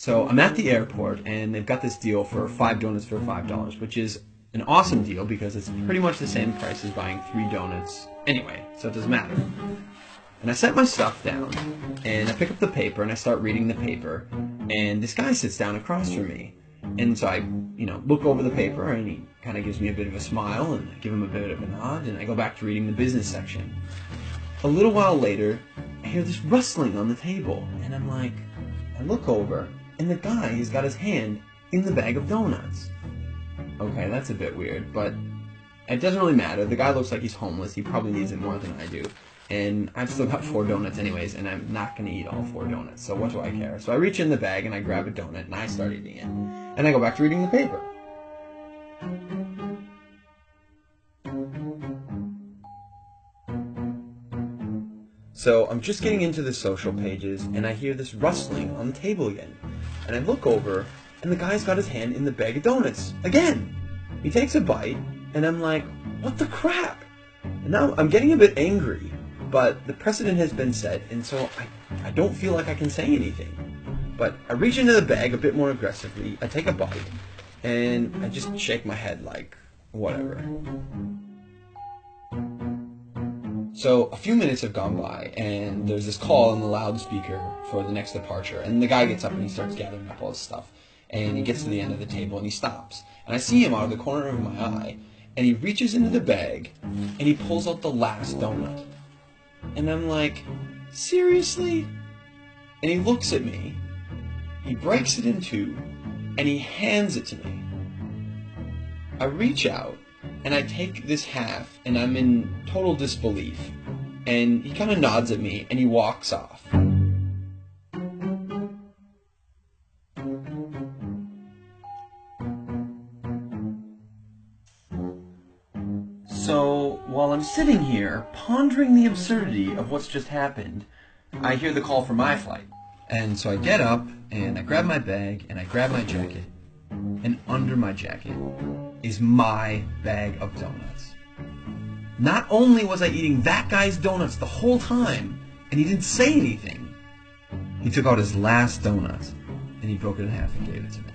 So I'm at the airport, and they've got this deal for 5 donuts for $5, which is an awesome deal because it's pretty much the same price as buying 3 donuts anyway, so it doesn't matter. And I set my stuff down, and I pick up the paper, and I start reading the paper, and this guy sits down across from me. And so I, look over the paper, and he kind of gives me a bit of a smile, and I give him a bit of a nod, and I go back to reading the business section. A little while later, I hear this rustling on the table, and I look over, and the guy has got his hand in the bag of donuts. Okay, that's a bit weird, but it doesn't really matter. The guy looks like he's homeless. He probably needs it more than I do. And I've still got 4 donuts anyways, and I'm not going to eat all 4 donuts, so what do I care? So I reach in the bag, and I grab a donut, and I start eating it. And I go back to reading the paper. So I'm just getting into the social pages, and I hear this rustling on the table again. And I look over, and the guy's got his hand in the bag of donuts again. He takes a bite, and I'm like, what the crap? And now I'm getting a bit angry, but the precedent has been set, and so I don't feel like I can say anything. But I reach into the bag a bit more aggressively, I take a bite, and I just shake my head like, whatever. So a few minutes have gone by, and there's this call on the loudspeaker for the next departure, and the guy gets up and he starts gathering up all his stuff, and he gets to the end of the table and he stops. And I see him out of the corner of my eye, and he reaches into the bag, and he pulls out the last donut. And I'm like, seriously? And he looks at me, he breaks it in 2, and he hands it to me. I reach out, and I take this half, and I'm in total disbelief. And he kind of nods at me, and he walks off. So, while I'm sitting here, pondering the absurdity of what's just happened, I hear the call for my flight. And so I get up, and I grab my bag, and I grab my jacket, and under my jacket is my bag of donuts. Not only was I eating that guy's donuts the whole time, and he didn't say anything, he took out his last donuts, and he broke it in half and gave it to me.